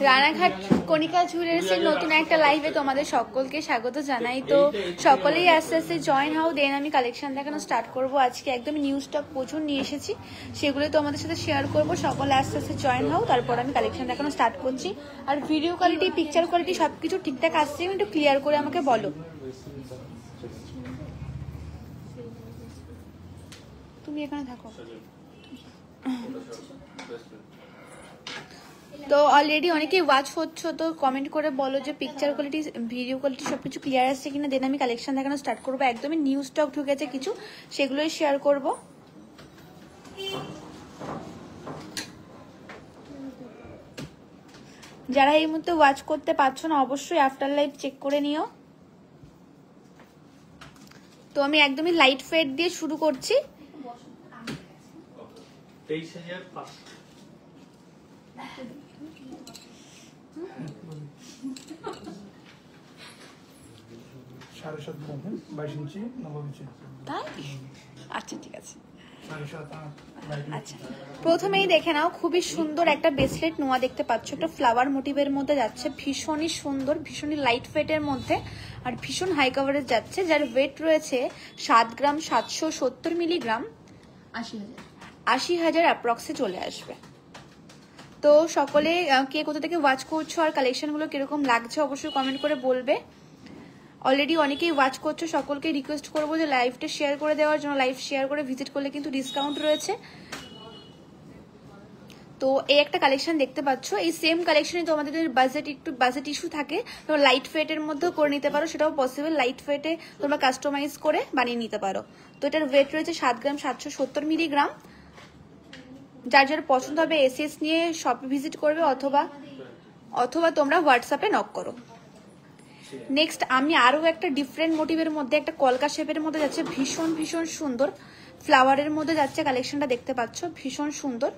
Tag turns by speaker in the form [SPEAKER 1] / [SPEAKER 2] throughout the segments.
[SPEAKER 1] রানাঘাট কণিকা জুয়েলার্সের নতুন একটা লাইভে তোমাদের সকলকে স্বাগত জানাই। তো সকলেই আস্তে আস্তে জয়েন হও, দেন আমি কালেকশন দেখানো স্টার্ট করব। আজকে একদম নিউ স্টক প্রচুর নিয়ে এসেছি, সেগুলো তোমাদের সাথে শেয়ার করব। সকলে আস্তে আস্তে জয়েন হও, তারপর আমি কালেকশন দেখানো স্টার্ট করছি। আর ভিডিও কোয়ালিটি, পিকচার কোয়ালিটি সবকিছু ঠিকঠাক আসছে, একটু ক্লিয়ার করে আমাকে বলো। তুমি এখানে থাকো। তো অলরেডি অনেকেই ওয়াচ হচ্ছে, তো কমেন্ট করে বলো যে পিকচার কোয়ালিটি, ভিডিও কোয়ালিটি সবকিছু ক্লিয়ার আসছে কিনা, দেন আমি কালেকশন দেখানো স্টার্ট করবো। একদমই নিউ স্টক ঢুকেছে কিছু, সেগুলোই শেয়ার করব। যারা এই মুহূর্তে ওয়াচ করতে পারছো না, অবশ্যই আফটার লাইভ চেক করে নিও। তো আমি একদমই লাইট ফেড দিয়ে শুরু করছি।
[SPEAKER 2] 22 ইঞ্চি 90 ইঞ্চি।
[SPEAKER 1] আচ্ছা ঠিক আছে। আচ্ছা, প্রথমেই দেখে নাও, খুবই সুন্দর একটা ব্রেসলেট নোয়া দেখতে পাচ্ছ, একটা ফ্লাওয়ার মোটিভের মধ্যে যাচ্ছে, ভীষণই সুন্দর, ভীষণই লাইট ওয়েটের মধ্যে, আর ভীষণ হাই কভারেজ যাচ্ছে, যার ওয়েট রয়েছে 7 গ্রাম 770 মিলিগ্রাম, 80,000 অ্যাপ্রক্সে চলে আসবে। তো সকলে কে কোথা থেকে ওয়াচ করছো আর কালেকশনগুলো কিরকম লাগছে অবশ্যই কমেন্ট করে বলবে। অলরেডি অনেকেই ওয়াচ করছো, সকলকে রিকোয়েস্ট করবো যে লাইভটা শেয়ার করে দেওয়ার জন্য। লাইভ শেয়ার করে ভিজিট করলে কিন্তু ডিসকাউন্ট রয়েছে। তো এই একটা কালেকশন দেখতে পাচ্ছ, এই সেম কালেকশনে তোমাদের বাজেট ইস্যু থাকে, তো লাইট ওয়েটের মধ্যেও করে নিতে পারো, সেটাও পসিবল। লাইট ওয়েটে তোমরা কাস্টমাইজ করে বানিয়ে নিতে পারো। তো এটার ওয়েট রয়েছে 7 গ্রাম 770 মিলিগ্রাম। যার যার পছন্দ হবে এসএস নিয়ে শপে ভিজিট করবে, অথবা তোমরা হোয়াটসঅ্যাপে নক করো। নেক্সট আমি আরো একটা ডিফারেন্ট মোটিভের মধ্যে, একটা কলকা শেপের মধ্যে যাচ্ছে, ভীষণ ভীষণ সুন্দর ফ্লাওয়ারের মধ্যে যাচ্ছে কালেকশনটা দেখতে পাচ্ছ, ভীষণ সুন্দর।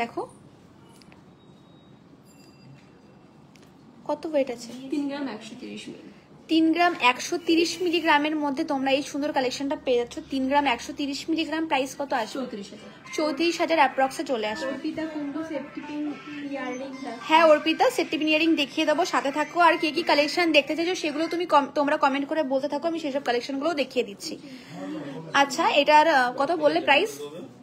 [SPEAKER 1] দেখো কত ওয়েট আছে,
[SPEAKER 3] 3 গ্রাম 130 মিলি।
[SPEAKER 1] 3 গ্রাম 130 মিলিগ্রামের মধ্যে তোমরা এই সুন্দর কালেকশনটা পেয়ে যাচ্ছ। 3 গ্রাম 130 মিলিগ্রাম প্রাইস কত আসবে? 34,000 অ্যাপ্রক্সে চলে আসবে। হ্যাঁ, অর্পিতা সেফটি পিন ইয়ারিং দেখিয়ে দেবো, সাথে থাকো। আর কি কি কালেকশন দেখতে চাইছো সেগুলো তোমরা কমেন্ট করে বলতে থাকো, আমি সেসব কালেকশনগুলো দেখিয়ে দিচ্ছি। আচ্ছা, এটার কত বললে প্রাইস?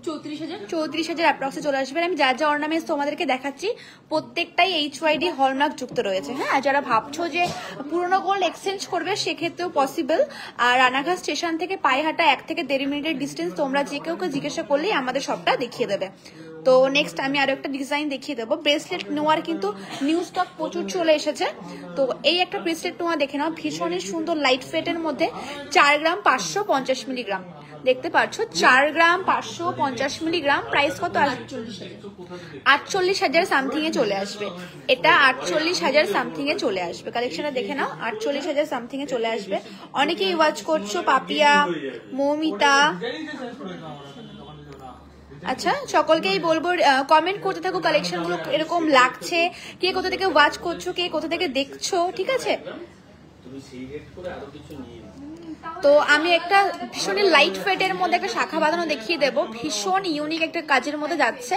[SPEAKER 1] 34,000 অ্যাপ্রক্সে চলে আসবে। আমি যা যা অর্নামেন্টস তোমাদেরকে দেখাচ্ছি প্রত্যেকটাই HYD হলমার্ক যুক্ত রয়েছে। হ্যাঁ, যারা ভাবছো যে পুরোনো গোল্ড এক্সচেঞ্জ করবে সেক্ষেত্রেও পসিবল। আর রানাঘাট স্টেশন থেকে পায়ে হাঁটা 1 থেকে 1.5 মিনিটের ডিস্টেন্স, তোমরা যে কেউ জিজ্ঞাসা করলেই আমাদের সবটা দেখিয়ে দেবে। তো নেক্সট আমি আরো একটা ডিজাইন দেখিয়ে দেবো। ব্রেসলেট নোয়ার কিন্তু নিউ স্টক প্রচুর চলে এসেছে। তো এই একটা ব্রেসলেট নোয়া দেখে নাও, ভীষণই সুন্দর লাইট ওয়েটের মধ্যে, 4 গ্রাম 550 মিলিগ্রাম দেখতে পাচ্ছ, 4 গ্রাম 550 মিলিগ্রাম। প্রাইস কত আসবে? 48,000 সামথিং এ চলে আসবে। এটা 48,000 সামথিং এ চলে আসবে। কালেকশনটা দেখে নাও, 48,000 সামথিং এ চলে আসবে। অনেকেই ওয়াচ করছো, পাপিয়া, মৌমিতা। আচ্ছা, সকলকেই বলবো কমেন্ট করতে থাকো কালেকশনগুলো এরকম লাগছে, কে কোথা থেকে ওয়াচ করছো, কে কোথা থেকে দেখছো, ঠিক আছে? তো আমি একটা ভীষণ লাইট ওয়েটের মধ্যে একটা শাখা বাঁধানো দেখিয়ে দেবো, ভীষণ ইউনিক একটা কাজের মধ্যে যাচ্ছে।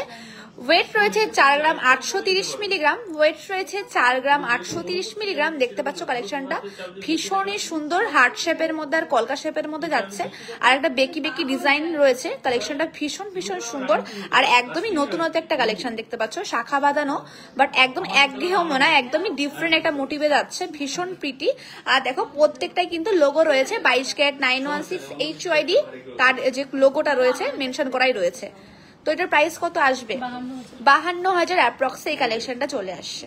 [SPEAKER 1] ওয়েট রয়েছে 4 গ্রাম 830 মিলিগ্রাম, ওয়েট রয়েছে 4 গ্রাম 830 মিলিগ্রাম। দেখতে পাচ্ছ কালেকশনটা ভীষণই সুন্দর, হার্ট শেপের মধ্যে আর কলকা শেপের মধ্যে যাচ্ছে, আর একটা বেকি বেকি ডিজাইন রয়েছে। কালেকশনটা ভীষণ ভীষণ সুন্দর, আর একদমই নতুনত্ব একটা কালেকশন দেখতে পাচ্ছ, শাখা বাঁধানো, বাট একদম একঘেয়েও না, একদমই ডিফারেন্ট একটা মোটিভে যাচ্ছে, ভীষণ প্রিটি। আর দেখো প্রত্যেকটাই কিন্তু লোগো রয়েছে, 22 ক্যারেট 916 HYD, তার যে লোগোটা রয়েছে মেনশন করাই রয়েছে। তো এটার প্রাইস কত আসবে? 52,000 অ্যাপ্রক্সে এই কালেকশনটা চলে আসছে।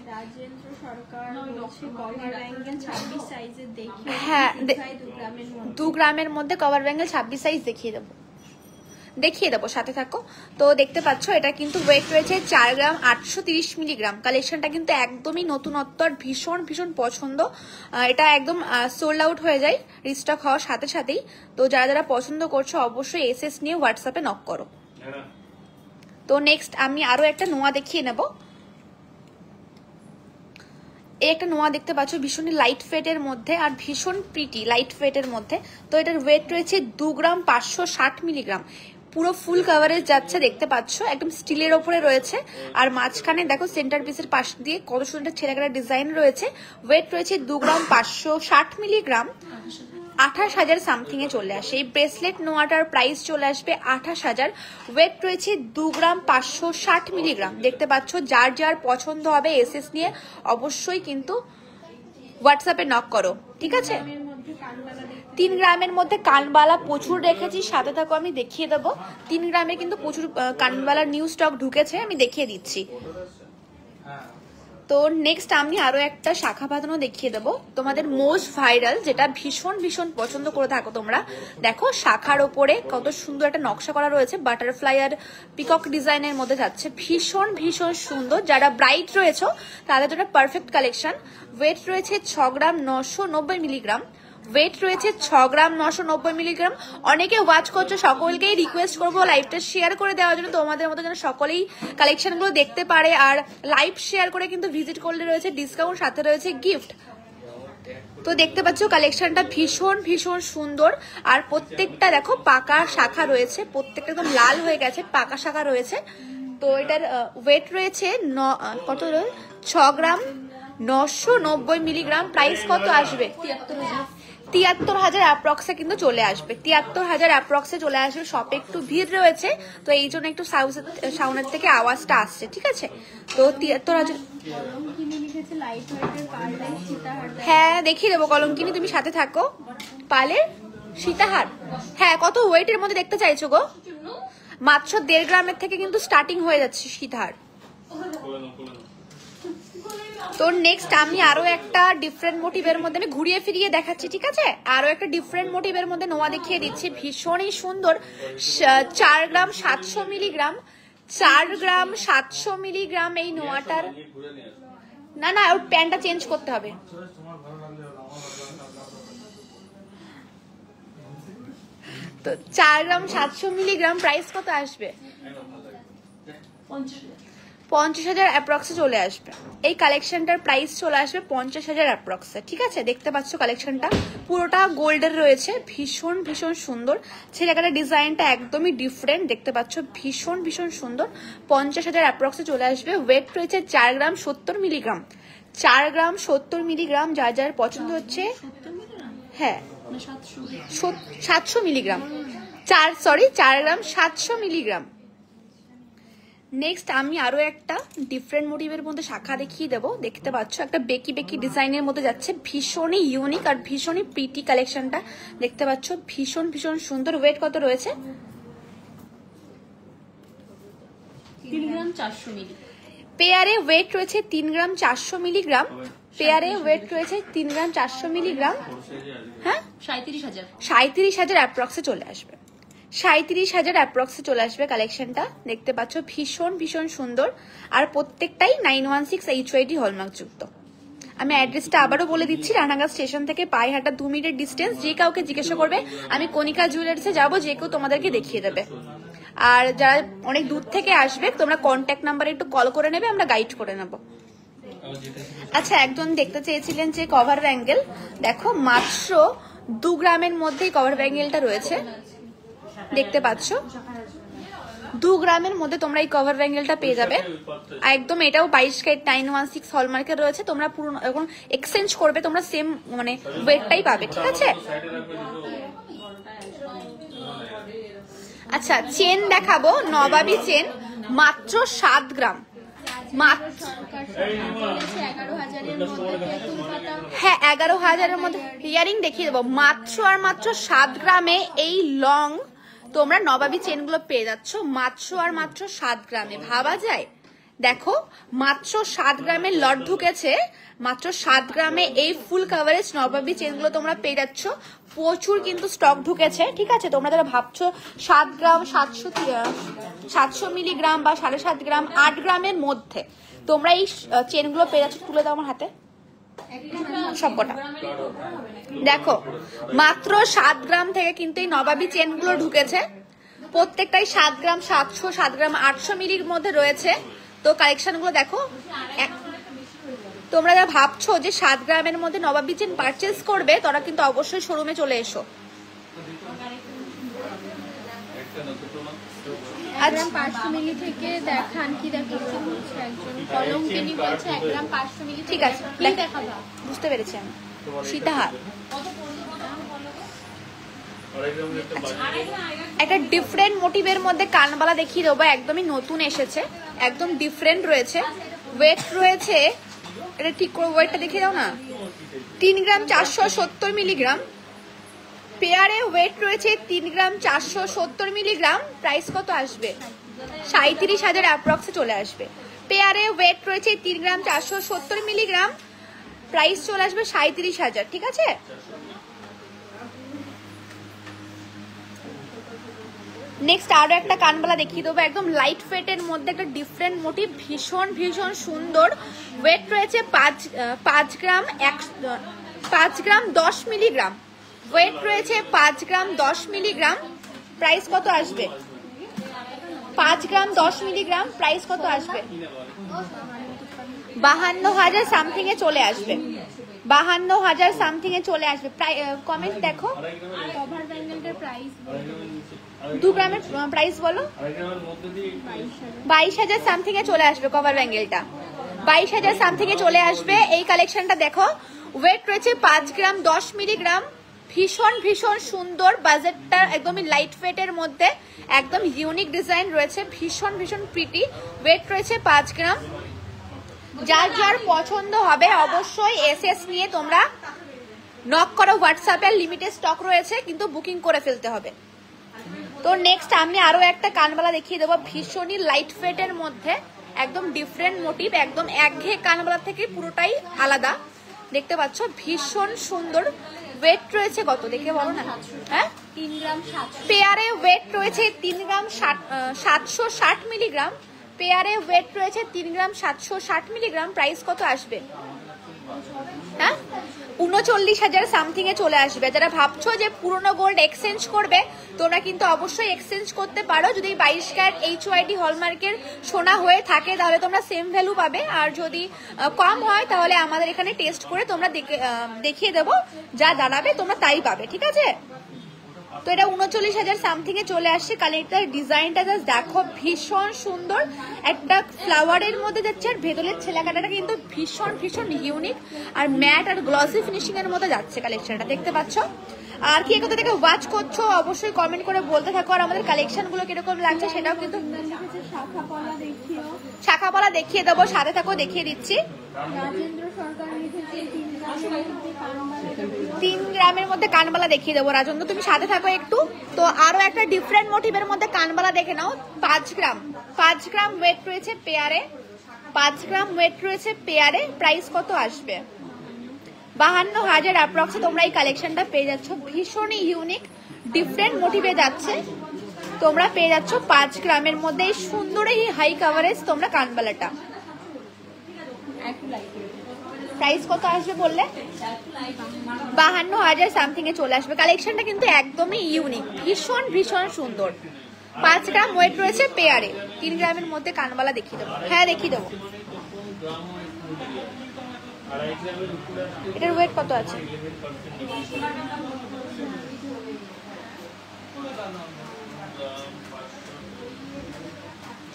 [SPEAKER 1] হ্যাঁ, 2 গ্রামের মধ্যে কভার ব্যাঙ্গেল 26 সাইজ দেখিয়ে দেবো, সাথে থাকো। তো দেখতে পাচ্ছ এটা কিন্তু ওয়েট রয়েছে 4 গ্রাম 830 মিলিগ্রাম। কালেকশনটা কিন্তু একদমই নতুনত্ব আর ভীষণ ভীষণ পছন্দ। এটা একদম সোল্ড আউট হয়ে যায় রিস্টক হওয়ার সাথে সাথেই। তো যারা যারা পছন্দ করছো অবশ্যই এসএস নিয়ে হোয়াটসঅ্যাপে নক করো। তো নেক্সট আমি আরো একটা নোয়া দেখিয়ে নেব। এই একটা নোয়া দেখতে পাচ্ছ, ভীষণ লাইট ওয়েটের মধ্যে আর ভীষণ প্রিটি লাইট ওয়েটের মধ্যে। তো এটার ওয়েট রয়েছে 2 গ্রাম 560 মিলিগ্রাম। পুরো ফুল কাভারেজ যাচ্ছে, দেখতে পাচ্ছ একদম স্টিলের ওপরে রয়েছে। আর মাঝখানে দেখো সেন্টার পিসের পাশ দিয়ে কত সুন্দর ছেলেকাটা ডিজাইন রয়েছে। ওয়েট রয়েছে 2 গ্রাম 560 মিলিগ্রাম, 28,000 সামথিং এ চলে আসে। এই ব্রেসলেট নোয়াটার প্রাইস চলে আসবে 28,000। ওয়েট রয়েছে 2 গ্রাম 560 মিলিগ্রাম। দেখতে পাচ্ছ, যার যার পছন্দ হবে এসএস নিয়ে অবশ্যই কিন্তু হোয়াটসঅ্যাপে নক করো, ঠিক আছে। 3 গ্রামের মধ্যে কানবালা প্রচুর রেখেছি, সাথে থাকো আমি দেখিয়ে দেবো। 3 গ্রামে কিন্তু প্রচুর কানবালার নিউ স্টক ঢুকেছে, আমি দেখিয়ে দিচ্ছি। তো নেক্সট আমি আরো একটা শাখা বাঁধানো দেখিয়ে দেবো, তোমাদের মোস্ট ভাইরাল, যেটা ভীষণ ভীষণ পছন্দ করে থাকো তোমরা। দেখো শাখার ওপরে কত সুন্দর একটা নকশা করা রয়েছে, বাটারফ্লাই আর পিকক ডিজাইনের মধ্যে যাচ্ছে, ভীষণ ভীষণ সুন্দর। যারা ব্রাইট রয়েছে তাদের জন্য পারফেক্ট কালেকশন। ওয়েট রয়েছে 6 গ্রাম 990 মিলিগ্রাম। ওয়েট রয়েছে 6 গ্রাম 990 মিলিগ্রাম। অনেকে ওয়াচ করছো, সকলকেই রিকোয়েস্ট করবো লাইভটা শেয়ার করে দেওয়ার জন্য, তোমাদের মতো যেন সকলেই কালেকশনগুলো দেখতে পারে। আর লাইভ শেয়ার করে কিন্তু ভিজিট করলে রয়েছে ডিসকাউন্ট, সাথে রয়েছে গিফট। তো দেখতে পাচ্ছ কালেকশনটা ভীষণ ভীষণ সুন্দর। আর প্রত্যেকটা দেখো পাকা শাখা রয়েছে, প্রত্যেকটা একদম লাল হয়ে গেছে, পাকা শাখা রয়েছে। তো এটার ওয়েট রয়েছে কত, 6 গ্রাম 990 মিলিগ্রাম। প্রাইস কত আসবে? 73,000 অ্যাপ্রক্সে কিন্তু চলে আসবে, 73,000 অ্যাপ্রক্সে চলে আসবে। শপে একটু ভিড় রয়েছে, তো এই জন্য একটু সাউন্ডের থেকে আওয়াজটা আসছে, ঠিক আছে। তো 73,000। হ্যাঁ দেখিয়ে দেবো কলঙ্কিনী, তুমি সাথে থাকো। পালের সীতাহার, হ্যাঁ কত ওয়েটের মধ্যে দেখতে চাইছো গো? মাত্র 1.5 গ্রামের থেকে কিন্তু স্টার্টিং হয়ে যাচ্ছে সীতাহার। তো নেক্সট আমি আরো একটা ডিফারেন্ট মোটিভের মধ্যে আমি ঘুরিয়ে ফিরিয়ে দেখাচ্ছি, ঠিক আছে। আরো একটা ডিফারেন্ট মোটিভের মধ্যে নোয়া দেখিয়ে দিচ্ছি, ভীষণই সুন্দর। 4 গ্রাম 700 মিলিগ্রাম, 4 গ্রাম 700 মিলিগ্রাম এই নোয়াটার। না না, ওর প্যান্টটা চেঞ্জ করতে হবে। তো 4 গ্রাম 700 মিলিগ্রাম প্রাইস কত আসবে? 50,000 অ্যাপ্রক্সে চলে আসবে। এই কালেকশনটার প্রাইস চলে আসবে 50,000 অ্যাপ্রক্সে, ঠিক আছে। দেখতে পাচ্ছ কালেকশনটা পুরোটা গোল্ডের রয়েছে, ভীষণ ভীষণ সুন্দর। ছেলেকাটা ডিজাইনটা একদমই ডিফারেন্ট, দেখতে পাচ্ছ ভীষণ ভীষণ সুন্দর। 50,000 অ্যাপ্রক্সে চলে আসবে। ওয়েট রয়েছে 4 গ্রাম 70 মিলিগ্রাম, 4 গ্রাম 70 মিলিগ্রাম। যার যার পছন্দ হচ্ছে, হ্যাঁ 700 মিলিগ্রাম, 4 গ্রাম 700 মিলিগ্রাম। নেক্সট আমি আরো একটা ডিফারেন্ট মোটিভের মধ্যে শাখা দেখিয়ে দেবো। দেখতে পাচ্ছ একটা বেকি বেকি ডিজাইনের মধ্যে যাচ্ছে, ভীষণই ইউনিক আর ভীষণই প্রিটি কালেকশনটা। দেখতে পাচ্ছ ভীষণ ভীষণ সুন্দর। ওয়েট কত রয়েছে?
[SPEAKER 2] 3 গ্রাম 400 মিলি।
[SPEAKER 1] পেয়ারে ওয়েট রয়েছে 3 গ্রাম 400 মিলিগ্রাম। পেয়ারে ওয়েট রয়েছে 3 গ্রাম 400 মিলিগ্রাম। হ্যাঁ 37,000 অ্যাপ্রক্সে চলে আসবে, 37,000 অ্যাপ্রক্সে চলে আসবে কালেকশনটা। দেখতে পাচ্ছ ভীষণ ভীষণ সুন্দর। আর প্রত্যেকটাই 916 HYD হলমার্ক যুক্ত। আমি অ্যাড্রেসটা আবারও বলে দিচ্ছি, রানাঘাট স্টেশন থেকে পায়েহাটা 2 মিনিটের ডিস্টেন্স। যে কাউকে জিজ্ঞাসা করবে আমি কণিকা জুয়েলার্সে যাবো, যে কেউ তোমাদেরকে দেখিয়ে দেবে। আর যারা অনেক দূর থেকে আসবে তোমরা কন্ট্যাক্ট নাম্বারে একটু কল করে নেবে, আমরা গাইড করে নেবো। আচ্ছা, একজন দেখতে চেয়েছিলেন যে কভার ব্যাঙ্গেল, দেখো মাত্র 2 গ্রামের মধ্যেই কভার ব্যাঙ্গেলটা রয়েছে। দেখতে পাচ্ছ 2 গ্রামের মধ্যে তোমরা এই কভার ব্যাঙ্গেলটা পেয়ে যাবে একদম। এটাও 22 ক্যারেট 916 হলমার্কের রয়েছে। তোমরা পুরো এখন এক্সচেঞ্জ করবে, তোমরা সেম মানে ওয়েটটাই পাবে, ঠিক আছে। আচ্ছা, চেন দেখাবো, নবাবী চেন মাত্র 7 গ্রাম, মাত্র হ্যাঁ 11,000-এর মধ্যে ইয়ারিং দেখিয়ে দেবো। মাত্র আর মাত্র 7 গ্রামে এই লং তোমরা নবাবী চেনগুলো পেয়ে যাচ্ছ, মাত্র আর মাত্র 7 গ্রামে। ভাবা যায়? দেখো মাত্র 7 গ্রামের লট ঢুকেছে, মাত্র 7 গ্রামে এই ফুল কাভারেজ নবাবী চেনগুলো তোমরা পেয়ে যাচ্ছ। প্রচুর কিন্তু স্টক ঢুকেছে, ঠিক আছে। তোমরা যারা ভাবছো 7 গ্রাম 700 মিলিগ্রাম বা 7.5 গ্রাম 8 গ্রামের মধ্যে তোমরা এই চেনগুলো পেয়ে যাচ্ছ, তুলে দাও আমার হাতে সবকটা। দেখো মাত্র 7 গ্রাম থেকে কিন্তু এই নবাবী চেনগুলো ঢুকেছে, প্রত্যেকটাই 7 গ্রাম 700, 7 গ্রাম 800 মিলির মধ্যে রয়েছে। তো কালেকশনগুলো দেখো। তোমরা যারা ভাবছো যে 7 গ্রামের মধ্যে নবাবী চেন পারচেজ করবে, তারা কিন্তু অবশ্যই শোরুমে চলে এসো। আচ্ছা
[SPEAKER 3] 500 মিলি থেকে দেখান কি দেখাচ্ছে বলছে একজন কলঙ্কিনী বলছে 1 গ্রাম 500 মিলি
[SPEAKER 1] ঠিক আছে,
[SPEAKER 3] কি দেখাবা
[SPEAKER 1] বুঝতে পেরেছি আমি। সীতাহার একটা ডিফারেন্ট মোটিভের মধ্যে কানবালা দেখিয়ে দেবো, একদমই নতুন এসেছে, একদম ডিফারেন্ট রয়েছে। ওয়েট রয়েছে, এটা ঠিক করে ওয়েটটা দেখিয়ে দাও না, 3 গ্রাম 470 মিলিগ্রাম। পেয়ারে ওয়েট রয়েছে 3 গ্রাম 470 মিলিগ্রাম। প্রাইস কত আসবে? 37,000 অ্যাপ্রক্সে চলে আসবে। পেয়ারে ওয়েট রয়েছে 3 গ্রাম 470 মিলিগ্রাম, প্রাইস চলে আসবে 37,000। ঠিক আছে, নেক্সট আরো একটা কানবালা দেখিয়ে দেবো, একদম লাইট ওয়েটের মধ্যে একটা ডিফারেন্ট মোটিভ, ভীষণ ভীষণ সুন্দর। ওয়েট রয়েছে 5 গ্রাম 10 মিলিগ্রাম। ওয়েট রয়েছে 5 গ্রাম 10 মিলিগ্রাম। প্রাইস কত আসবে? 5 গ্রাম 10 মিলিগ্রাম। প্রাইস কত আসবে? 52,000 সামথিং এ চলে আসবে। 52,000 সামথিং এ চলে আসবে। কমেন্ট দেখো,
[SPEAKER 3] কভার ব্যাঙ্গেলটার প্রাইস
[SPEAKER 1] 2 গ্রামের প্রাইস বলো। 22,000 সামথিং এ চলে আসবে কভার ব্যাঙ্গেলটা, 22,000 সামথিং এ চলে আসবে। এই কালেকশনটা দেখো, ওয়েট রয়েছে 5 গ্রাম 10 মিলিগ্রাম, ভীষণ ভীষণ সুন্দর। বাজেটটা একদমই লাইট ওয়েটের মধ্যে, একদম ইউনিক ডিজাইন রয়েছে, ভীষণ ভীষণ প্রিটি। ওয়েট রয়েছে 5 গ্রাম। যার যার পছন্দ হবে অবশ্যই এসএস নিয়ে তোমরা নক করো হোয়াটসঅ্যাপে, লিমিটেড স্টক রয়েছে কিন্তু বুকিং করে ফেলতে হবে। তো নেক্সট আমি আরো একটা কানবালা দেখিয়ে দেবো, ভীষণই লাইট ওয়েটের মধ্যে, একদম ডিফারেন্ট মোটিভ, একদম একঘেয়ে কানবালা থেকে পুরোটাই আলাদা। দেখতে পাচ্ছ, ভীষণ সুন্দর। ওয়েট রয়েছে কত দেখে বলো না? হ্যাঁ,
[SPEAKER 3] 3 গ্রাম 700
[SPEAKER 1] পেয়ারে ওয়েট রয়েছে 3 গ্রাম 760 মিলিগ্রাম। পেয়ারে ওয়েট রয়েছে 3 গ্রাম 760 মিলিগ্রাম। প্রাইস কত আসবে? হ্যাঁ, 39,000 সামথিং এ চলে আসবে। যারা ভাবছো যে পুরনো গোল্ড এক্সচেঞ্জ করবে, তোমরা কিন্তু অবশ্যই এক্সচেঞ্জ করতে পারো। যদি 22 ক্যারেট HYD হলমার্কের সোনা হয়ে থাকে তাহলে তোমরা সেম ভ্যালু পাবে, আর যদি কম হয় তাহলে আমাদের এখানে টেস্ট করে তোমরা দেখিয়ে দেবো, যা দাঁড়াবে তোমরা তাই পাবে। ঠিক আছে, তো এটা 39,000 সামথিং এ চলে আসছে। কালেক্টার ডিজাইনটা জাস্ট দেখো, ভীষণ সুন্দর। একটা ফ্লাওয়ারের মধ্যে যাচ্ছে, আর ভেতরের ছেলেকাটাটা কিন্তু ভীষণ ভীষণ ইউনিক, আর ম্যাট আর গ্লসি ফিনিশিং এর মধ্যে যাচ্ছে কালেকশনটা, দেখতে পাচ্ছ। আর কি কোথা থেকে ওয়াচ করছো অবশ্যই কমেন্ট করে বলতে থাকো, আর আমাদের কালেকশন গুলো কিরকম লাগছে সেটাও কিন্তু। শাখাপলা দেখিয়ে দেবো, সাথে থাকো, দেখিয়ে দিচ্ছি।
[SPEAKER 3] রাজেন্দ্র সরকার লিখেছে
[SPEAKER 1] 3 গ্রামের মধ্যে কানবালা দেখিয়ে দেবো। রাজেন্দ্র তুমি সাথে থাকো একটু। তো আরো একটা ডিফারেন্ট মোটিভের মধ্যে কানবালা দেখে নাও, 5 গ্রাম ওয়েট রয়েছে পেয়ারে, 5 গ্রাম ওয়েট রয়েছে পেয়ারে। প্রাইস কত আসবে? 52,000 অ্যাপ্রক্সে তোমরা এই কালেকশনটা পেয়ে যাচ্ছ। ভীষণই ইউনিক ডিফারেন্ট মোটিভে যাচ্ছে, তোমরা পেয়ে যাচ্ছ 5 গ্রামের মধ্যে এই সুন্দর এই হাই কাভারেজ তোমরা কানবালাটা। প্রাইস কত আসবে বললে? 52,000 সামথিং এ চলে আসবে। কালেকশনটা কিন্তু একদমই ইউনিক, ভীষণ ভীষণ সুন্দর। 5 গ্রাম ওয়েট রয়েছে পেয়ারে, 3 গ্রামের মধ্যে কানবালা দেখিয়ে দেবো। হ্যাঁ, দেখিয়ে দেবো। এটার ওয়েট কত আছে?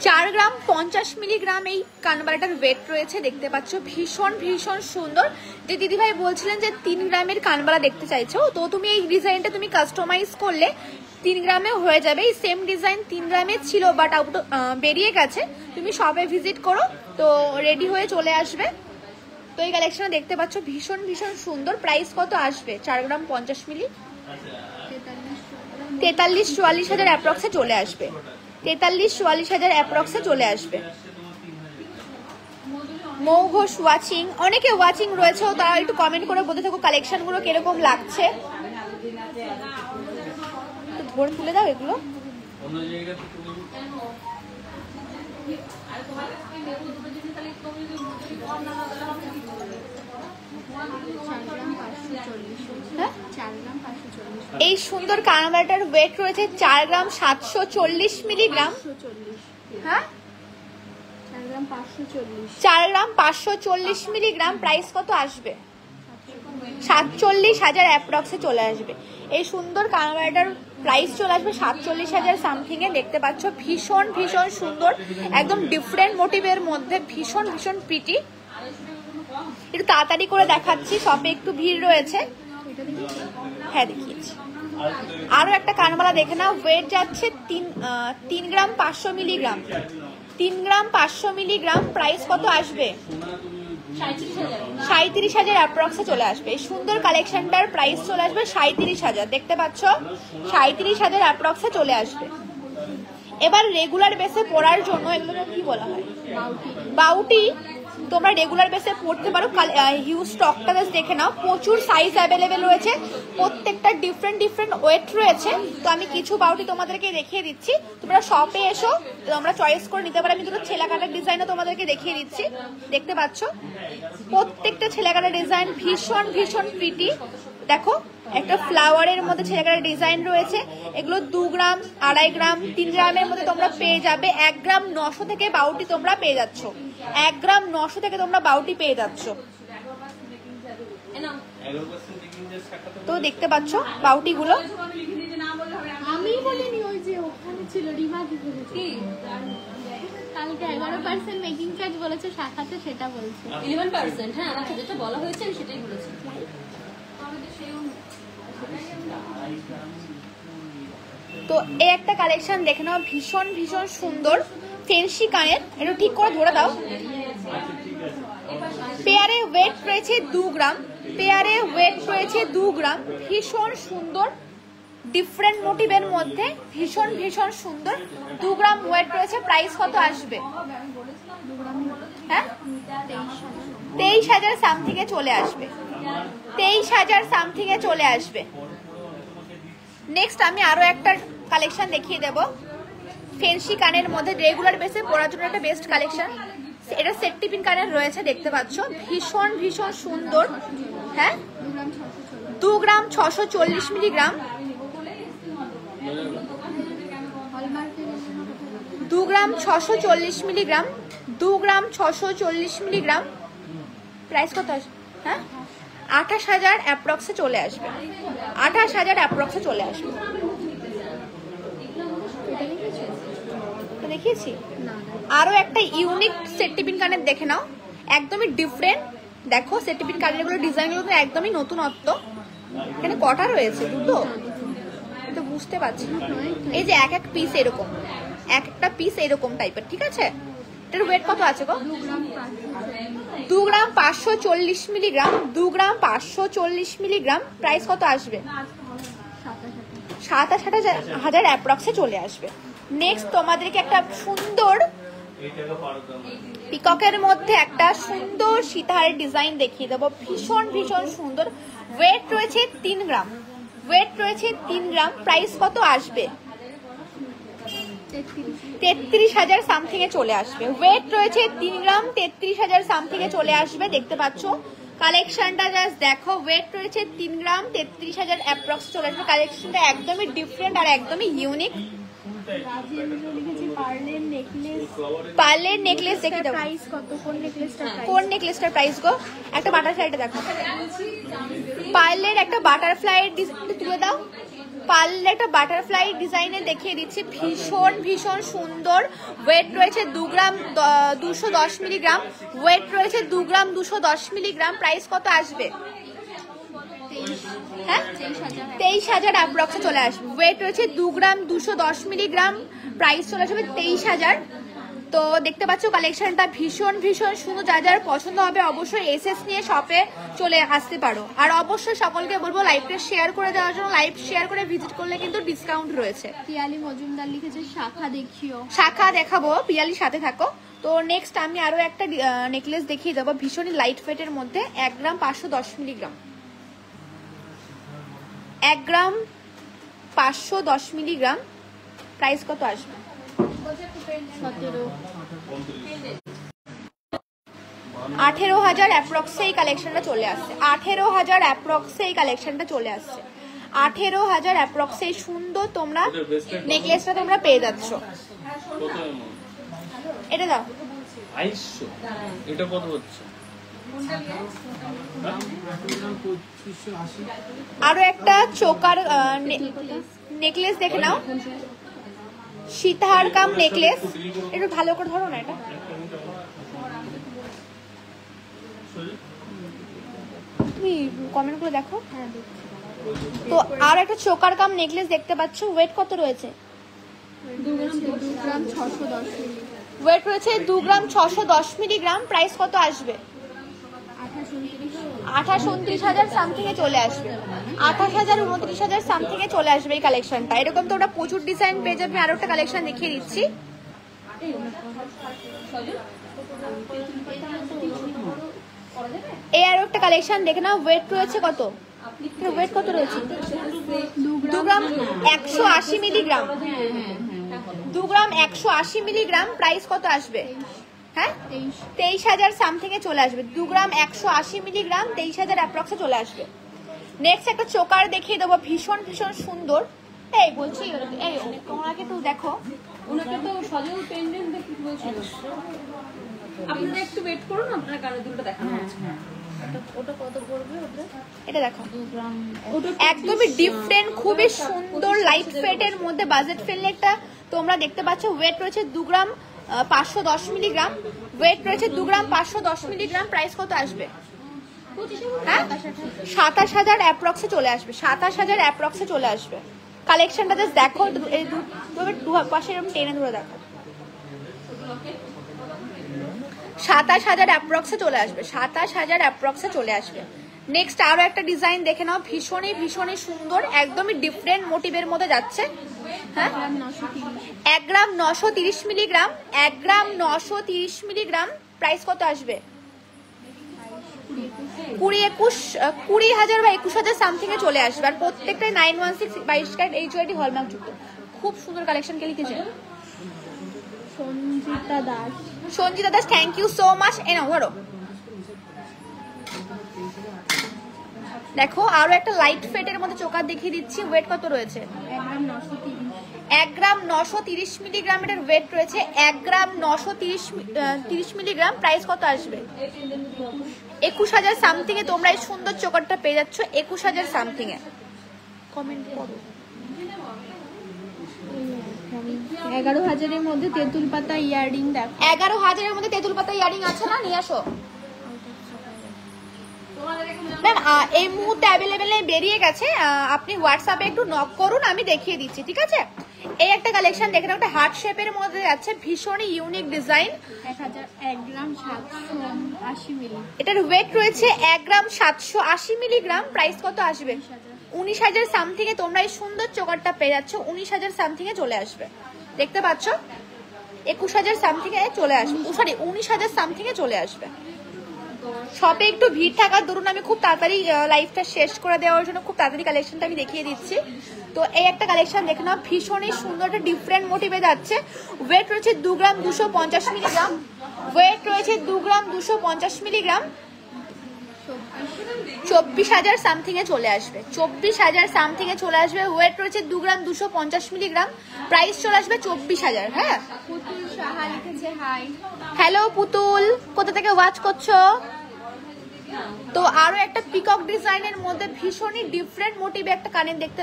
[SPEAKER 1] 4 গ্রাম 50 মিলিগ্রাম এই কানবালাটার ওয়েট রয়েছে, দেখতে পাচ্ছ, ভীষণ ভীষণ সুন্দর। যে দিদিভাই বলছিলেন যে 3 গ্রামের কানবালা দেখতে চাইছো, তো তুমি এই ডিজাইনটা তুমি কাস্টমাইজ করলে 3 গ্রামে হয়ে যাবে। এই সেম ডিজাইন 3 গ্রামে ছিল, বাট আউট বেরিয়ে গেছে। তুমি শপে ভিজিট করো, তো রেডি হয়ে চলে আসবে। তো এই কালেকশন দেখতে পাচ্ছ, ভীষণ ভীষণ সুন্দর। প্রাইস কত আসবে? 4 গ্রাম 50 মিলি 43-44,000 অ্যাপ্রক্সে চলে আসবে। 43-44,000 অ্যাপ্রক্সে চলে আসবে। মৌ ঘোষ ওয়াচিং, অনেকে ওয়াচিং রয়েছে, তারা একটু কমেন্ট করে বলতে থাকো কালেকশন গুলো কিরকম লাগছে। ধরে তুলে দাও এগুলো। এই সুন্দর কানবালাটার ওয়েট রয়েছে 4 গ্রাম 740 মিলিগ্রাম। হ্যাঁ, 4 গ্রাম 540 মিলিগ্রাম। প্রাইস কত আসবে? 47,000 অ্যাপ্রক্সে চলে আসবে। এই সুন্দর কানবালাটার প্রাইস চলে আসবে 47,000 সামথিং এ। দেখতে পাচ্ছ ভীষণ ভীষণ সুন্দর, একদম ডিফারেন্ট মোটিভের মধ্যে, ভীষণ ভীষণ প্রিটি। একটু তাড়াতাড়ি করে দেখাচ্ছি, শপে একটু ভিড় রয়েছে। হ্যাঁ দেখিয়েছি। আরো একটা কানবালা দেখে নাও, ওয়েট যাচ্ছে 3 গ্রাম 500 মিলিগ্রাম, 3 গ্রাম 500 মিলিগ্রাম। প্রাইস কত আসবে? 37,000 অ্যাপ্রক্সে চলে আসবে। এই সুন্দর কালেকশনটার প্রাইস চলে আসবে 37,000। দেখতে পাচ্ছ 37,000 অ্যাপ্রক্সে চলে আসবে। এবার রেগুলার বেসে পরার জন্য এগুলোকে কি বলা হয়? বাউটি। তোমরা রেগুলার বেসে পড়তে পারো। হিউজ স্টকটা দেখে নাও, প্রচুর সাইজ অ্যাভেলেবেল রয়েছে, প্রত্যেকটা ডিফারেন্ট ডিফারেন্ট ওয়েট রয়েছে। তো আমি কিছু বাউটি তোমাদেরকে দেখিয়ে দিচ্ছি, তোমরা শপে এসো, তোমরা চয়েস করে নিতে পারো। আমি দুটো ছেলা কাটার ডিজাইনও তোমাদেরকে দেখিয়ে দিচ্ছি। দেখতে পাচ্ছ প্রত্যেকটা ছেলা কাটার ডিজাইন ভীষণ ভীষণ প্রিটি। দেখো একটা ফ্লাওয়ারের মধ্যে ছেলে কাটার ডিজাইন রয়েছে। এগুলো 2 গ্রাম, 2.5 গ্রাম, 3 গ্রামের মধ্যে তোমরা পেয়ে যাবে। 1 গ্রাম 900 থেকে বাউটি তোমরা পেয়ে যাচ্ছ। 1 গ্রাম 900 থেকে তোমরা বাউটি পেয়ে যাচ্ছ। তো দেখতে পাচ্ছ বাউটি গুলো।
[SPEAKER 3] আমি বলিনি, ওই যে ওখানে ছিল রিমা কি বলেছে কালকে 11% মেকিং চার্জ বলেছে শাখাতে, সেটা বলছে
[SPEAKER 2] 11%। হ্যাঁ, আমাকে যেটা বলা হয়েছে আমি সেটাই বলেছি।
[SPEAKER 1] তো এই একটা কালেকশন দেখে নাও, ভীষণ ভীষণ সুন্দর ফেন্সি কানের। একটু ঠিক করে ধরে দাও। পেয়ারে ওয়েট রয়েছে 2 গ্রাম, পেয়ারে ওয়েট রয়েছে 2 গ্রাম। ভীষণ সুন্দর ডিফারেন্ট মোটিভের মধ্যে, ভীষণ ভীষণ সুন্দর। 2 গ্রাম ওয়েট রয়েছে। প্রাইস কত আসবে? হ্যাঁ 23,000 সামথিং এ চলে আসবে। 23,000 সামথিং এ চলে আসবে। নেক্সট আমি আরো একটা কালেকশন দেখিয়ে দেব ফেন্সি কানের মধ্যে, রেগুলার বেসে পরার জন্য একটা বেস্ট কালেকশন। এটা সেট টিপিন কানের রয়েছে, দেখতে পাচ্ছ ভীষণ ভীষণ সুন্দর। হ্যাঁ 2 গ্রাম 640 মিলিগ্রাম, 2 গ্রাম 640 মিলিগ্রাম, 2 গ্রাম 640 মিলিগ্রাম। প্রাইস কত আসবে? হ্যাঁ 28,000 অ্যাপ্রক্সে চলে আসবে। 28,000 অ্যাপ্রক্সে চলে আসবে। দেখিয়েছি। আরো একটা ইউনিক সেট টিপিন কানের দেখে নাও, একদমই ডিফারেন্ট। দেখো সেট টিপিন কানের গুলো ডিজাইনগুলো একদমই নতুনত্ব। এখানে কটা রয়েছে? দুটো তো বুঝতে পারছি। এই যে এক এক পিস এরকম, একটা পিস এরকম টাইপের, ঠিক আছে? এটার ওয়েট কত আছে গো? 2 গ্রাম 540 মিলিগ্রাম, 2 গ্রাম 540 মিলিগ্রাম। প্রাইস কত আসবে? 27,000 অ্যাপ্রক্সে চলে আসবে। নেক্সট তোমাদেরকে একটা সুন্দর পিককের মধ্যে একটা সুন্দর সীতাহারের ডিজাইন দেখিয়ে দেবো, ভীষণ ভীষণ সুন্দর। ওয়েট রয়েছে 3 গ্রাম, ওয়েট রয়েছে 3 গ্রাম। প্রাইস কত আসবে? 33,000 সামথিং এ চলে আসবে। ওয়েট রয়েছে 3 গ্রাম, 33,000 সামথিং এ চলে আসবে। দেখতে পাচ্ছ কালেকশনটা জাস্ট দেখো, ওয়েট রয়েছে 3 গ্রাম, 33,000 অ্যাপ্রক্স চলে আসবে। কালেকশনটা একদমই ডিফারেন্ট আর একদমই ইউনিক। পার্লের নেকলেস দেখে দাও।
[SPEAKER 3] প্রাইস কত? কোন নেকলেসটার প্রাইস?
[SPEAKER 1] কোন নেকলেসটার প্রাইস গো? একটা বাটারফ্লাইটা দেখো, পার্লের একটা বাটারফ্লাই তুলে দাও। পার্লের একটা বাটারফ্লাই ডিজাইনে দেখিয়ে দিচ্ছি, ভীষণ ভীষণ সুন্দর। ওয়েট রয়েছে 2 গ্রাম 210 মিলিগ্রাম, ওয়েট রয়েছে 2 গ্রাম 210 মিলিগ্রাম। প্রাইস কত আসবে? হ্যাঁ 23,000 অ্যাপ্রক্সে চলে আসবে। ওয়েট রয়েছে 2 গ্রাম 210 মিলিগ্রাম। প্রাইস চলে আসবে 23,000। তো দেখতে পাচ্ছ কালেকশনটা ভীষণ ভীষণ সুন্দর। যা যার পছন্দ হবে অবশ্যই এসএস নিয়ে শপে চলে আসতে পারো। আর অবশ্যই সকলকে বলবো লাইভটা শেয়ার করে দেওয়ার জন্য। লাইভ শেয়ার করে ভিজিট করলে কিন্তু ডিসকাউন্ট রয়েছে।
[SPEAKER 3] পিয়ালি মজুমদার লিখেছে শাখা দেখিও।
[SPEAKER 1] শাখা দেখাবো, পিয়ালির সাথে থাকো। তো নেক্সট আমি আরো একটা নেকলেস দেখিয়ে দেবো, ভীষণই লাইট ওয়েটের মধ্যে। 1 গ্রাম 510 মিলিগ্রাম, 1 গ্রাম 510 মিলিগ্রাম। প্রাইস কত আসবে? 18,000 অ্যাপ্রক্সে এই কালেকশনটা চলে আসছে। 18,000 অ্যাপ্রক্সে এই কালেকশনটা চলে আসছে। 18,000 অ্যাপ্রক্সে সুন্দর তোমরা নেকলেসটা তোমরা পেয়ে যাচ্ছ। এটা দাও।
[SPEAKER 4] এটা কত হচ্ছে?
[SPEAKER 1] আরো একটা চোকার নেকলেস দেখে নাও, সীতাহার কাম নেকলেস। একটু ভালো করে ধরো না এটা। তুমি কমেন্ট করে দেখো।
[SPEAKER 3] হ্যাঁ দেখছি।
[SPEAKER 1] তো আর একটা চোকার কাম নেকলেস দেখতে পাচ্ছ, ওয়েট কত রয়েছে?
[SPEAKER 3] 2 গ্রাম 610 মিলি।
[SPEAKER 1] ওয়েট রয়েছে 2 গ্রাম 610 মিলিগ্রাম। প্রাইস কত আসবে? 28-29,000 সামথিং এ চলে আসবে। 28,000-29,000 সামথিং এ চলে আসবে এই কালেকশনটা। এরকম তোমরা প্রচুর ডিজাইন পেয়ে যাবে। আরো একটা কালেকশন দেখিয়ে দিচ্ছি। এই আরো একটা কালেকশন দেখে নাও। ওয়েট রয়েছে কত? ওয়েট কত রয়েছে? 2 গ্রাম 180 মিলিগ্রাম। 2 গ্রাম 180 মিলিগ্রাম। প্রাইস কত আসবে? হ্যাঁ 23,000 সামথিং এ চলে আসবে। 2 গ্রাম 180 মিলিগ্রাম 23,000 অ্যাপ্রক্সে চলে আসবে। নেক্সট একটা চোকার দেখিয়ে দেবো, ভীষণ ভীষণ সুন্দর। এই বলছি, এই ওনাকে একটু দেখো।
[SPEAKER 2] ওনাকে তো সজল পেন্ডেন্ট দেখতে বলছিল। আপনারা একটু ওয়েট করুন, আপনারা কানে দুটো দেখানো হচ্ছে।
[SPEAKER 3] ওটা কত পড়বে?
[SPEAKER 1] এটা দেখো,
[SPEAKER 3] 2 গ্রাম
[SPEAKER 1] একদমই ডিফারেন্ট, খুবই সুন্দর লাইট ওয়েটের মধ্যে বাজেট ফ্রেন্ডলি একটা তোমরা দেখতে পাচ্ছ। ওয়েট রয়েছে 2 গ্রাম 510 মিলিগ্রাম। ওয়েট রয়েছে 2 গ্রাম 510 মিলিগ্রাম। প্রাইস কত আসবে? হ্যাঁ 27,000 অ্যাপ্রক্সে চলে আসবে। 27,000 অ্যাপ্রক্সে চলে আসবে। কালেকশনটা জাস্ট দেখো, এই দু পাশে এরকম টেনে ধরে দেখো। 27,000 অ্যাপ্রক্সে চলে আসবে। 27,000 অ্যাপ্রক্সে চলে আসবে। নেক্সট আরো একটা ডিজাইন দেখে নাও, ভীষণই ভীষণই সুন্দর, একদমই ডিফারেন্ট মোটিভের মধ্যে যাচ্ছে। হ্যাঁ 1 গ্রাম 930 মিলিগ্রাম। 1 গ্রাম 930 মিলিগ্রাম। প্রাইস কত আসবে? 20,000 বা 21,000 সামথিং এ চলে আসবে। আর প্রত্যেকটাই 916 22 ক্যারেট HYD হলমার্ক যুক্ত। খুব সুন্দর কালেকশন। কে লিখেছে?
[SPEAKER 3] Sanjita Das.
[SPEAKER 1] Sanjita Das, thank you so much. এ নাও ধরো। দেখো আরো একটা লাইট ফেটের মধ্যে চোকার দেখিয়ে দিচ্ছি। ওয়েট কত রয়েছে? 1 গ্রাম 930 মিলিগ্রাম এটার ওয়েট রয়েছে। 1 গ্রাম 930 মিলিগ্রাম। প্রাইস কত আসবে? 21,000 সামথিং এ তোমরা এই সুন্দর চোকারটা পেয়ে যাচ্ছ। 21,000 সামথিং এ। কমেন্ট করো।
[SPEAKER 3] 11,000 এর মধ্যে তেঁতুল পাতা ইয়াররিং দেখো।
[SPEAKER 1] 11,000 এর মধ্যে তেঁতুল পাতা ইয়ারিং আছে না? নিয়ে আসো ম্যাম। এই মুহূর্তে অ্যাভেলেবেল বেরিয়ে গেছে। আপনি হোয়াটসঅ্যাপে একটু নক করুন, আমি দেখিয়ে দিচ্ছি, ঠিক আছে? এই একটা কালেকশন দেখে নাও, একটা হার্ট শেপের মধ্যে যাচ্ছে, ভীষণই ইউনিক ডিজাইন।
[SPEAKER 3] 1 গ্রাম 780 মিলি।
[SPEAKER 1] এটার ওয়েট রয়েছে 1 গ্রাম 780 মিলিগ্রাম। প্রাইস কত আসবে? 19,000 সামথিং এ তোমরা এই সুন্দর চোকারটা পেয়ে যাচ্ছ। 19,000 সামথিং এ চলে আসবে। দেখতে পাচ্ছ? 21,000 সামথিং এ চলে আসবে। সরি 19,000 সামথিং এ চলে আসবে। শপে একটু ভিড় থাকার দরুন আমি খুব তাড়াতাড়ি লাইভটা শেষ করে দেওয়ার জন্য খুব তাড়াতাড়ি কালেকশনটা আমি দেখিয়ে দিচ্ছি। তো এই একটা কালেকশন দেখে নাও, ভীষণই সুন্দর, একটা ডিফারেন্ট মোটিভে যাচ্ছে। ওয়েট রয়েছে 2 গ্রাম 250 মিলিগ্রাম। ওয়েট রয়েছে 2 গ্রাম 250 মিলিগ্রাম। 24,000 সামথিং এ চলে আসবে। 24,000 সামথিং এ চলে আসবে। ওয়েট রয়েছে 2 গ্রাম 250 মিলিগ্রাম। প্রাইস চলে আসবে 24,000। হ্যাঁ
[SPEAKER 3] পুতুল সাহা লিখেছে হাই।
[SPEAKER 1] হ্যালো পুতুল, কোথা থেকে ওয়াচ করছো? তো আরো একটা পিকক ডিজাইনের মধ্যে ভীষণই ডিফারেন্ট মোটিভে একটা কানের দেখতে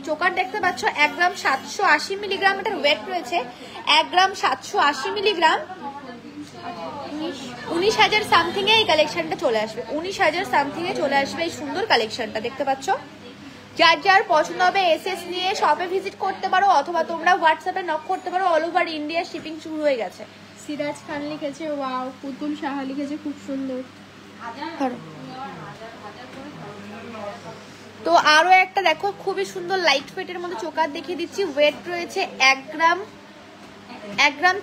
[SPEAKER 1] চোকার দেখতে পাচ্ছ। 1 গ্রাম 780 মিলিগ্রাম এটার ওয়েট রয়েছে। 1 গ্রাম 780 মিলিগ্রাম। 19,000 সামথিং এ এই কালেকশনটা চলে আসবে। 19,000 সামথিং এ চলে আসবে এই সুন্দর কালেকশনটা, দেখতে পাচ্ছ? যার যার পছন্দ হবে এসএস নিয়ে শপে ভিজিট করতে পারো, অথবা তোমরা হোয়াটসঅ্যাপে নক করতে পারো। অল ওভার ইন্ডিয়া শিপিং শুরু হয়ে গেছে।
[SPEAKER 3] সিরাজ খান লিখেছে ওয়াও। পুতুল সাহা লিখেছে খুব সুন্দর।
[SPEAKER 1] তো আরো একটা দেখো, খুবই সুন্দর লাইট ওয়েটের মধ্যে চোকার দেখিয়ে দিচ্ছি। ওয়েট রয়েছে 1 গ্রাম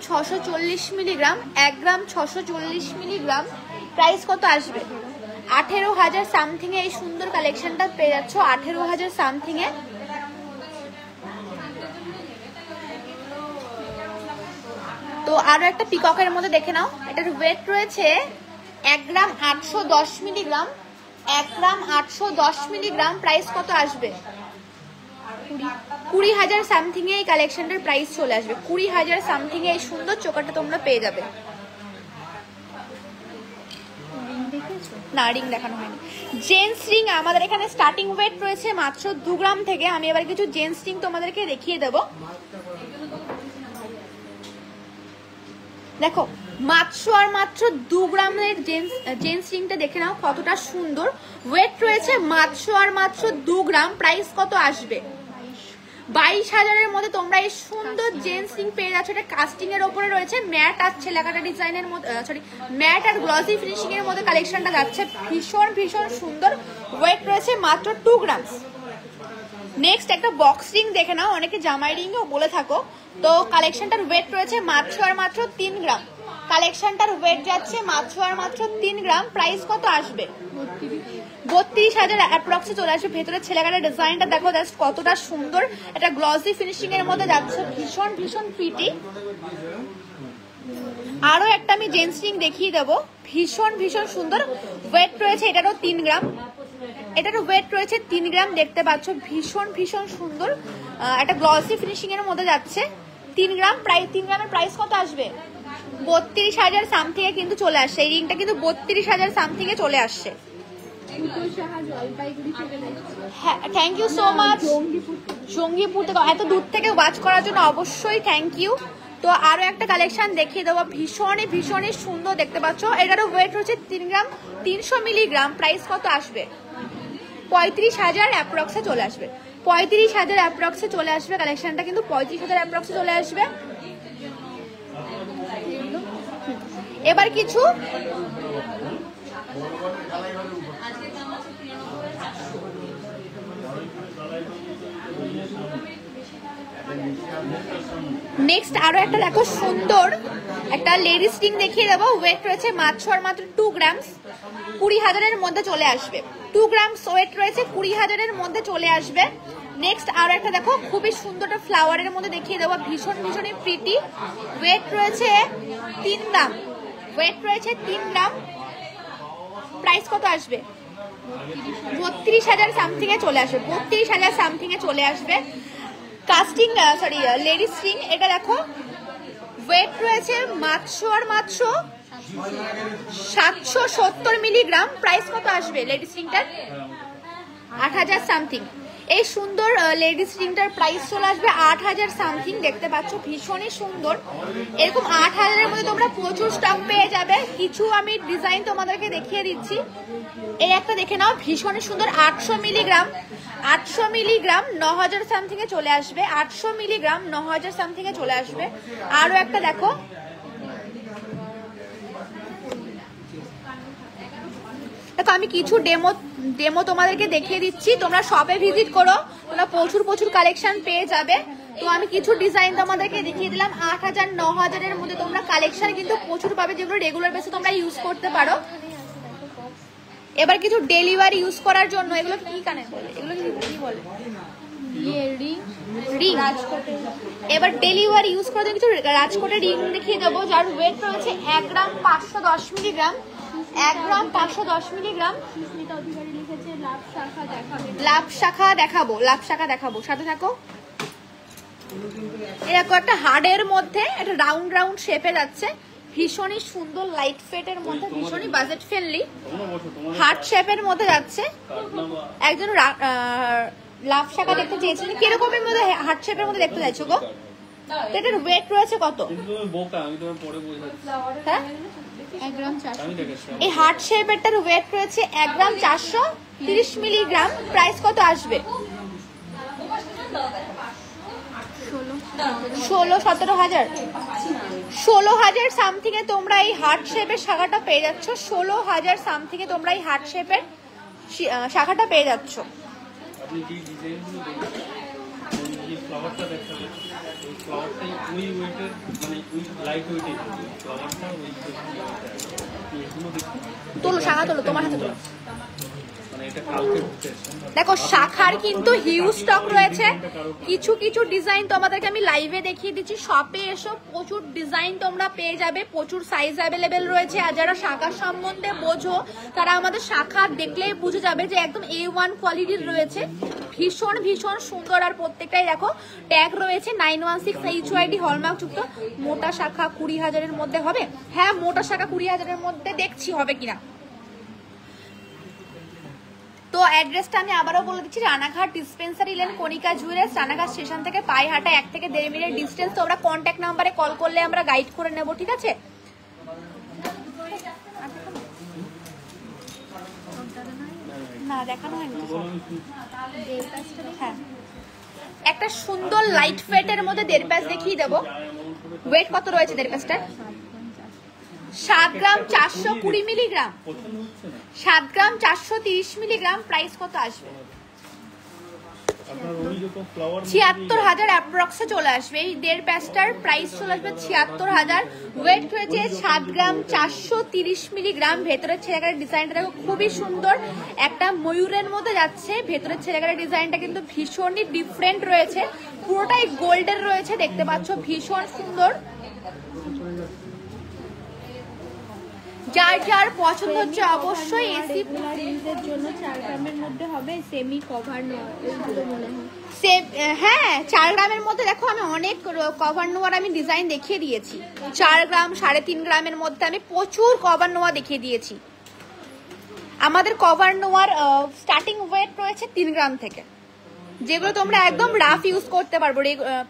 [SPEAKER 1] 640 মিলিগ্রাম। 1 গ্রাম 640 মিলিগ্রাম। প্রাইস কত আসবে? 18,000 সামথিং এ এই সুন্দর কালেকশনটা পেয়ে যাচ্ছ। 18,000 সামথিং এ। তো আরো একটা পিককের মধ্যে দেখে নাও, এটার ওয়েট রয়েছে 1 গ্রাম 810 মিলিগ্রাম। 1 গ্রাম 810 মিলিগ্রাম। প্রাইস কত আসবে? 20,000 সামথিং এ এই কালেকশনটার প্রাইস চলে আসবে। 20,000 সামথিং এ এই সুন্দর চোকারটা তোমরা পেয়ে যাবে।
[SPEAKER 3] দেখেছো?
[SPEAKER 1] না রিং দেখানো হয়নি। জেন্টস রিং আমাদের এখানে স্টার্টিং ওয়েট রয়েছে মাত্র 2 গ্রাম থেকে। আমি এবার কিছু জেন্টস রিং তোমাদেরকে দেখিয়ে দেবো। দেখো মাত্র আর মাত্র 2 গ্রামের জেন্টস রিংটা দেখে নাও কতটা সুন্দর। ওয়েট রয়েছে মাত্র আর মাত্র 2 গ্রাম। প্রাইস কত আসবে? 22,000-এর মধ্যে তোমরা এই সুন্দর জেন্টস রিং পেয়ে যাচ্ছ। এটা কাস্টিং এর উপরে রয়েছে, ম্যাট আর ছেলেকাটা ডিজাইনের মধ্যে, সরি ম্যাট আর গ্লসি ফিনিশিং এর মধ্যে কালেকশনটা যাচ্ছে। ভীষণ ভীষণ সুন্দর। ওয়েট রয়েছে মাত্র 2 গ্রাম। নেক্সট একটা বক্স রিং দেখে নাও, অনেকে জামাই রিংও বলে থাকো। তো কালেকশনটার ওয়েট রয়েছে মাত্র আর মাত্র 3 গ্রাম। কালেকশনটার ওয়েট যাচ্ছে মাত্র আর মাত্র 3 গ্রাম। প্রাইস কত আসবে? 32,000 অ্যাপ্রক্সে চলে আসবে। ভেতরে ছেলেকাটা ডিজাইনটা দেখো জাস্ট কতটা সুন্দর। এটা গ্লসি ফিনিশিং এর মধ্যে যাচ্ছে, ভীষণ ভীষণ প্রিটি। আরো একটা আমি জেন্টস রিং দেখিয়ে দেবো, ভীষণ ভীষণ সুন্দর। ওয়েট রয়েছে এটারও 3 গ্রাম। এটারও ওয়েট রয়েছে 3 গ্রাম। দেখতে পাচ্ছ ভীষণ ভীষণ সুন্দর। একটা গ্লসি ফিনিশিং এর মধ্যে যাচ্ছে, 3 গ্রাম। প্রাইস 3 গ্রামের প্রাইস কত আসবে? 32,000 সামথিং এ কিন্তু চলে আসছে। এই রিংটা কিন্তু 32,000 সামথিং এ চলে আসছে। হ্যাঁ, thank you so much. Jangipur থেকে এত দূর থেকে ওয়াচ করার জন্য অবশ্যই থ্যাংক ইউ। তো আরো একটা কালেকশন দেখিয়ে দেবো, ভীষণই ভীষণই সুন্দর। দেখতে পাচ্ছ এটারও ওয়েট হচ্ছে 3 গ্রাম, 300 মিলিগ্রাম। প্রাইস কত আসবে? 35,000 অ্যাপ্রক্সে চলে আসবে। 35,000 অ্যাপ্রক্সে চলে আসবে। কালেকশনটা কিন্তু 35,000 অ্যাপ্রক্সে চলে আসবে। এবার কিছু নেক্সট আরো একটা দেখো সুন্দর একটা লেডিস রিং দেখিয়ে দেবো। ওয়েট রয়েছে মাত্র আর মাত্র 2 গ্রাম, 20,000-এর মধ্যে চলে আসবে। 2 গ্রাম ওয়েট রয়েছে, 20,000-এর মধ্যে চলে আসবে। নেক্সট আরো একটা দেখো খুবই সুন্দর ফ্লাওয়ারের মধ্যে দেখিয়ে দেবো, ভীষণ ভীষণই প্রিটি। ওয়েট রয়েছে 3 গ্রাম। ওয়েট রয়েছে 3 গ্রাম। প্রাইস কত আসবে? 32,000 সামথিং এ চলে আসবে। 32,000 সামথিং এ চলে আসবে। কাস্টিং সরি লেডিস রিং, এটা দেখো ওয়েট রয়েছে মাত্র আর মাত্র 770 মিলিগ্রাম। প্রাইস কত আসবে লেডিস রিংটার? 8,000 সামথিং। এই সুন্দর লেডিস রিংটার প্রাইস চলে আসবে 8,000 সামথিং। দেখতে পাচ্ছ ভীষণই সুন্দর। এরকম 8,000-এর মধ্যে তোমরা প্রচুর স্টক পেয়ে যাবে। কিছু আমি ডিজাইন তোমাদেরকে দেখিয়ে দিচ্ছি। এই একটা দেখে নাও, ভীষণই সুন্দর। 800 মিলিগ্রাম, 800 মিলিগ্রাম 9,000 সামথিং এ চলে আসবে। 800 মিলিগ্রাম 9,000 সামথিং এ চলে আসবে। আরো একটা দেখো, দেখো আমি কিছু ডেমো তোমাদেরকে দেখিয়ে দিচ্ছি। তোমরা শপে ভিজিট করো, তোমরা প্রচুর প্রচুর কালেকশন পেয়ে যাবে। তো আমি কিছু ডিজাইন তোমাদেরকে দেখিয়ে দিলাম। 8,000 9,000-এর মধ্যে তোমরা কালেকশন কিন্তু প্রচুর পাবে, যেগুলো রেগুলার বেসে তোমরা ইউজ করতে পারো। এবার কিছু ডেলিভারি ইউজ করার জন্য, এগুলো কি কানে বলে, এগুলো কি বলে, রিং। এবার ডেলিভারি ইউজ করার জন্য কিছু রাজকোটের রিং দেখিয়ে দেবো, যার ওয়েট রয়েছে 1 গ্রাম 510 মিলিগ্রাম। 1 গ্রাম 510 মিলিগ্রাম। লাভ শাখা দেখাবো, লাভ শাখা দেখাবো, সাথে থাকো। এরকম একটা হার্ডের মধ্যে একটা রাউন্ড রাউন্ড শেপে যাচ্ছে, ভীষণই সুন্দর লাইট ফেটের মধ্যে, ভীষণই বাজেট ফ্রেন্ডলি, হার্ট শেপের মধ্যে যাচ্ছে। একজন লাভ শাখা দেখতে চেয়েছিলেন, কিরকমের মধ্যে হার্ট শেপের মধ্যে দেখতে চাইছো গো? এটার ওয়েট রয়েছে কত? হ্যাঁ, 1 গ্রাম 400। এই হার্ট শেপেরটার ওয়েট রয়েছে 1 গ্রাম 430 মিলিগ্রাম। প্রাইস কত আসবে? 16-17,000। 16,000 সামথিং এ তোমরা এই হার্ট শেপের শাখাটা পেয়ে যাচ্ছ। 16,000 সামথিং এ তোমরা এই হার্ট শেপের শাখাটা পেয়ে যাচ্ছ।
[SPEAKER 4] আপনি যে ডিজাইনগুলো দেখছেন, এই ফ্লাওয়ারটা দেখাবে, এই ফ্লাওয়ারটাই ওই ওয়েটের, মানে ওই লাইট ওয়েটের ফ্লাওয়ারটা, ওই এগুলো দেখুন।
[SPEAKER 1] তোলো শাখা, তোলো তোমার হাতে তোলো।
[SPEAKER 4] মানে এটা কালকে হচ্ছে।
[SPEAKER 1] দেখো শাখার কিন্তু হিউজ স্টক রয়েছে। কিছু কিছু ডিজাইন তোমাদেরকে আমি লাইভে দেখিয়ে দিচ্ছি। শপে এসো, প্রচুর ডিজাইন তোমরা পেয়ে যাবে, প্রচুর সাইজ অ্যাভেলেবেল রয়েছে। আর যারা শাখার সম্বন্ধে বোঝো তারা আমাদের শাখা দেখলেই বুঝে যাবে যে একদম A1 কোয়ালিটির রয়েছে, ভীষণ ভীষণ সুন্দর। আর প্রত্যেকটাই দেখো ট্যাগ রয়েছে 916 HYD হলমার্ক যুক্ত। মোটা শাখা 20,000-এর মধ্যে হবে। হ্যাঁ, মোটা শাখা 20,000-এর মধ্যে দেখছি হবে কিনা। তো অ্যাড্রেসটা আমি আবারও বলে দিচ্ছি, রানাঘাট ডিসপেন্সারি লেন, কণিকা জুয়েলার্স, রানাঘাট স্টেশন থেকে পায়ে হাঁটা 1 থেকে 1.5 মিনিট ডিস্টেন্স। তো আমরা কন্ট্যাক্ট নাম্বারে কল করলে আমরা গাইড করে নেব, ঠিক আছে? না দেখানো হয়নি। হ্যাঁ, একটা সুন্দর লাইট ওয়েটের মধ্যে 1.5 প্যাচ দেখিয়ে দেবো। ওয়েট কত রয়েছে 1.5 প্যাচটার? 7 গ্রাম 420 মিলিগ্রাম, 7 গ্রাম 430 মিলিগ্রাম। প্রাইস কত আসবে? 76,000 অ্যাপ্রক্সে চলে আসবে। এই 1.5 প্যাচটার প্রাইস চলে আসবে 76,000। ওয়েট হয়েছে 7 গ্রাম 430 মিলিগ্রাম। ভেতরের ছেলেকারের ডিজাইনটা দেখো খুবই সুন্দর, একটা ময়ূরের মধ্যে যাচ্ছে। ভেতরের ছেলেকারের ডিজাইনটা কিন্তু ভীষণই ডিফারেন্ট রয়েছে, পুরোটাই গোল্ডের রয়েছে, দেখতে পাচ্ছ ভীষণ সুন্দর। যার যার পছন্দ হচ্ছে অবশ্যই এসি
[SPEAKER 3] রেঞ্জের জন্য 4 গ্রামের মধ্যে হবে, সেমি কভার নয় ওইগুলো মনে হয়।
[SPEAKER 1] হ্যাঁ 4 গ্রামের মধ্যে দেখো আমি অনেক কভার নোয়ার আমি ডিজাইন দেখিয়ে দিয়েছি। 4 গ্রাম 3.5 গ্রামের মধ্যে আমি প্রচুর কভার নোয়া দেখিয়ে দিয়েছি। আমাদের কভার নোয়ার স্টার্টিং ওয়েট রয়েছে 3 গ্রাম থেকে, যেগুলো তোমরা একদম রাফ ইউজ করতে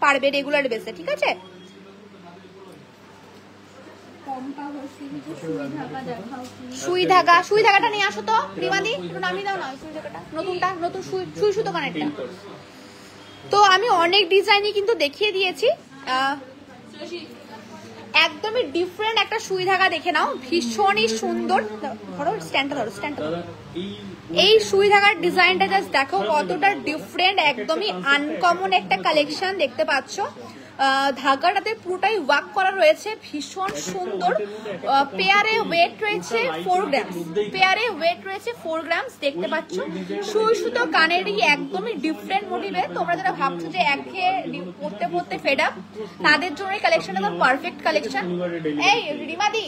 [SPEAKER 1] পারবে রেগুলার বেসে, ঠিক আছে? সুই ধাগাটা নিয়ে আসো তো রিমাদি, একটু নামিয়ে দাও না সুই ধাগাটা, নতুন সুই সুতো কানেরটা। তো আমি অনেক ডিজাইনই কিন্তু দেখিয়ে দিয়েছি, একদমই ডিফারেন্ট একটা সুই ধাগা দেখে নাও, ভীষণই সুন্দর। ধরো স্ট্যান্ডটা ধরো, এই সুই ধাগার ডিজাইনটা জাস্ট দেখো কতটা ডিফারেন্ট, একদমই আনকমন একটা কালেকশন দেখতে পাচ্ছ। ধাগাটাতে পুরোটাই ওয়ার্ক করা রয়েছে, ভীষণ সুন্দর। পেয়ারে ওয়েট রয়েছে 4 গ্রাম, পেয়ারে ওয়েট রয়েছে 4 গ্রাম, দেখতে পাচ্ছ। সুই সুতো কানেরই একদমই ডিফারেন্ট মোটিভে। তোমরা যারা ভাবছো যে একঘেয়ে পড়তে পড়তে ফেড আপ, তাদের জন্য এই কালেকশনটা একদম পারফেক্ট কালেকশন। এই রিমাদি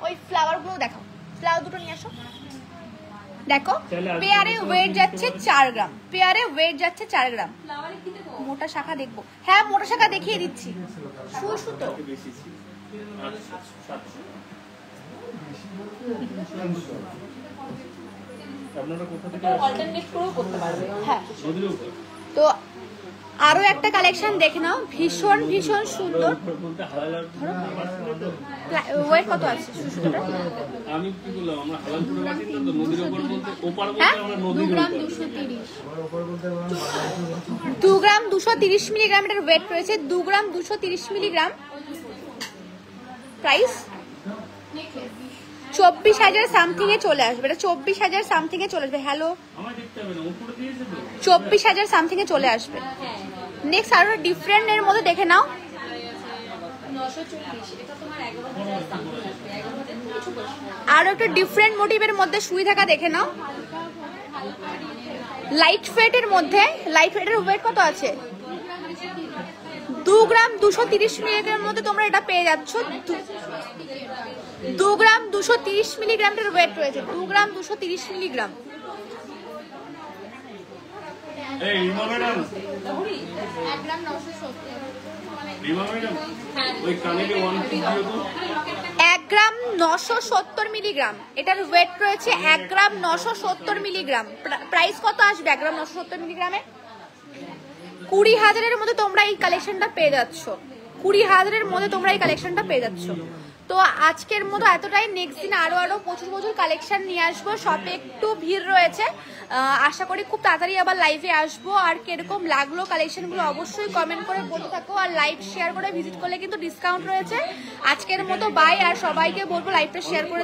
[SPEAKER 1] ওই ফ্লাওয়ার গুলো দেখাও, ফ্লাওয়ার দুটো নিয়ে আসো। দেখো পেয়ারে ওয়েট যাচ্ছে 4 গ্রাম, পেয়ারে ওয়েট যাচ্ছে 4 গ্রাম। মোটা শাখা দেখবো, হ্যাঁ মোটা শাখা দেখিয়ে দিচ্ছি। সুই সুতো হ্যাঁ। তো আরো একটা কালেকশন দেখে নাও, ভীষণ ভীষণ সুন্দর। ওয়েট কত আছে
[SPEAKER 4] আমি কি বললাম, আমরা হালালপুরে বাসি তো, নদীর উপর বলতে ওপার বলতে আমরা নদীর উপর।
[SPEAKER 1] 2 গ্রাম 230 মিলিগ্রাম এর ওয়েট রয়েছে, 2 গ্রাম 230 মিলিগ্রাম। প্রাইস 24,000 সামথিং এ চলে আসবে, এটা 24,000 সামথিং এ চলে আসবে। হ্যালো, 24,000 সামথিং এ চলে আসবে। নেক্সট আরো ডিফারেন্ট এর মধ্যে দেখে নাও,
[SPEAKER 2] 940, এটা তোমার 11,000 সামথিং আসবে, 11,000
[SPEAKER 1] আরো একটা ডিফারেন্ট মোটিভের মধ্যে সুই থাকা দেখে নাও, লাইট ওয়েটের মধ্যে। লাইট ওয়েটের ওয়েট কত আছে? 2 গ্রাম 230 মিলিগ্রামের মধ্যে তোমরা এটা পেয়ে যাচ্ছ। 2 গ্রাম 230 মিলিগ্রামের ওয়েট রয়েছে, 2 গ্রাম 230 মিলিগ্রাম।
[SPEAKER 4] এই রিমা ম্যাডাম,
[SPEAKER 3] 1 গ্রাম 970।
[SPEAKER 4] রিমা ম্যাডাম ওই কানেরে 150 তো
[SPEAKER 1] 1 গ্রাম 970 মিলিগ্রাম, এটার ওয়েট রয়েছে 1 গ্রাম 970 মিলিগ্রাম। প্রাইস কত আসবে 1 গ্রাম 970 মিলিগ্রামে? 20,000 এর মধ্যে তোমরা এই কালেকশনটা পেয়ে যাচ্ছ, 20,000 এর মধ্যে তোমরা এই কালেকশনটা পেয়ে যাচ্ছ। তো আজকের মতো এতটাই, নেক্সট দিন আরো প্রচুর কালেকশন নিয়ে আসবো। শপে একটু ভিড় রয়েছে, আশা করি খুব তাড়াতাড়ি আবার লাইভে আসবো। আর কিরকম লাগলো কালেকশনগুলো অবশ্যই কমেন্ট করে বলতে থাকো, আর লাইভ শেয়ার করে ভিজিট করলে কিন্তু ডিসকাউন্ট রয়েছে। আজকের মতো বাই, আর সবাইকে বলবো লাইভটা শেয়ার করে